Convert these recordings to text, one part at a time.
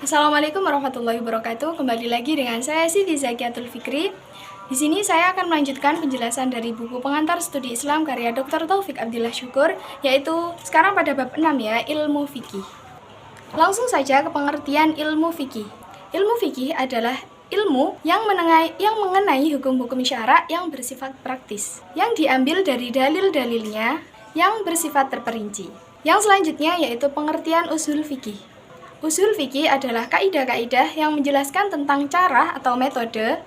Assalamualaikum warahmatullahi wabarakatuh. Kembali lagi dengan saya Siti Zakiatul Fikri. Di sini saya akan melanjutkan penjelasan dari buku Pengantar Studi Islam karya Dr. Taufik Abdillah Syukur, yaitu sekarang pada bab 6 ya, ilmu fikih. Langsung saja ke pengertian ilmu fikih. Ilmu fikih adalah ilmu yang mengenai hukum-hukum syara yang bersifat praktis, yang diambil dari dalil-dalilnya yang bersifat terperinci. Yang selanjutnya yaitu pengertian usul fikih. Usul fikih adalah kaidah-kaidah yang menjelaskan tentang cara atau metode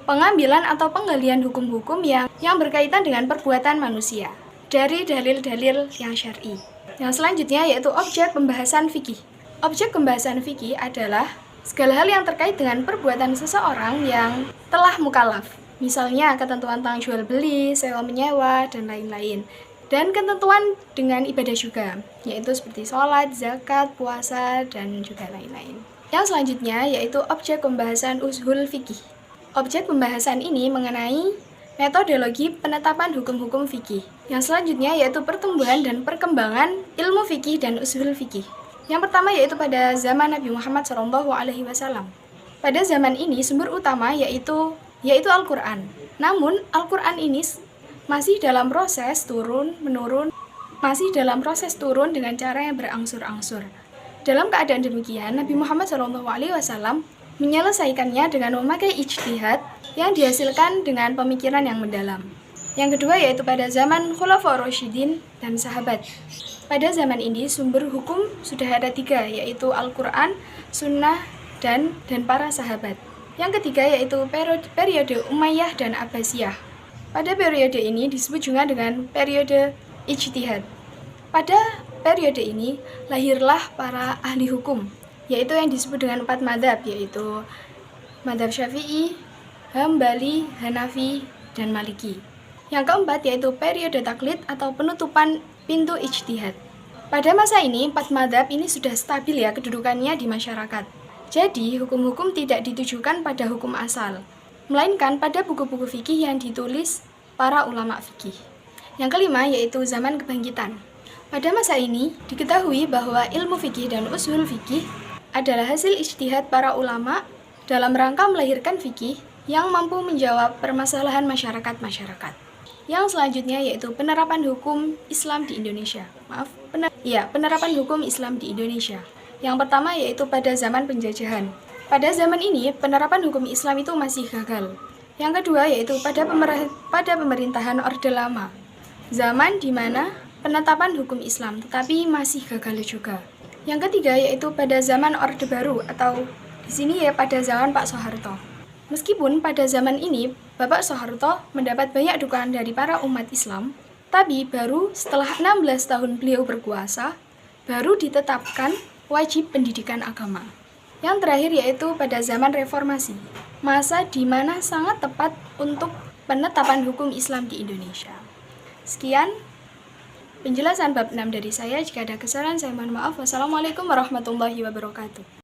pengambilan atau penggalian hukum-hukum yang berkaitan dengan perbuatan manusia dari dalil-dalil yang syar'i. Yang selanjutnya yaitu objek pembahasan fikih. Objek pembahasan fikih adalah segala hal yang terkait dengan perbuatan seseorang yang telah mukallaf. Misalnya ketentuan tentang jual beli, sewa menyewa, dan lain-lain. Dan ketentuan dengan ibadah juga, yaitu seperti sholat, zakat, puasa, dan juga lain-lain. Yang selanjutnya yaitu objek pembahasan usul fikih. Objek pembahasan ini mengenai metodologi penetapan hukum-hukum fikih. Yang selanjutnya yaitu pertumbuhan dan perkembangan ilmu fikih dan usul fikih. Yang pertama yaitu pada zaman Nabi Muhammad SAW. Pada zaman ini sumber utama yaitu Al-Quran. Namun Al-Quran ini masih dalam proses turun dengan cara yang berangsur-angsur. Dalam keadaan demikian, Nabi Muhammad SAW menyelesaikannya dengan memakai ijtihad yang dihasilkan dengan pemikiran yang mendalam. Yang kedua yaitu pada zaman Khulafaur Rasyidin dan sahabat. Pada zaman ini sumber hukum sudah ada 3, yaitu Al-Quran, Sunnah, dan para sahabat. Yang ketiga yaitu periode Umayyah dan Abbasiyah. Pada periode ini disebut juga dengan periode ijtihad. Pada periode ini lahirlah para ahli hukum, yaitu yang disebut dengan 4 madhab, yaitu madhab Syafi'i, Hambali, Hanafi, dan Maliki. Yang keempat yaitu periode taklid atau penutupan pintu ijtihad. Pada masa ini 4 madhab ini sudah stabil ya kedudukannya di masyarakat. Jadi hukum-hukum tidak ditujukan pada hukum asal, melainkan pada buku-buku fikih yang ditulis para ulama fikih. Yang kelima yaitu zaman kebangkitan. Pada masa ini diketahui bahwa ilmu fikih dan usul fikih adalah hasil ijtihad para ulama dalam rangka melahirkan fikih yang mampu menjawab permasalahan masyarakat. Yang selanjutnya yaitu penerapan hukum Islam di Indonesia. Penerapan hukum Islam di Indonesia. Yang pertama yaitu pada zaman penjajahan. Pada zaman ini, penerapan hukum Islam itu masih gagal. Yang kedua yaitu pada pemerintahan Orde Lama. Zaman di mana penetapan hukum Islam tetapi masih gagal juga. Yang ketiga yaitu pada zaman Orde Baru atau di sini ya pada zaman Pak Soeharto. Meskipun pada zaman ini Bapak Soeharto mendapat banyak dukungan dari para umat Islam, tapi baru setelah 16 tahun beliau berkuasa, baru ditetapkan wajib pendidikan agama. Yang terakhir yaitu pada zaman reformasi, masa di mana sangat tepat untuk penetapan hukum Islam di Indonesia. Sekian penjelasan bab 6 dari saya. Jika ada kesalahan saya mohon maaf. Wassalamualaikum warahmatullahi wabarakatuh.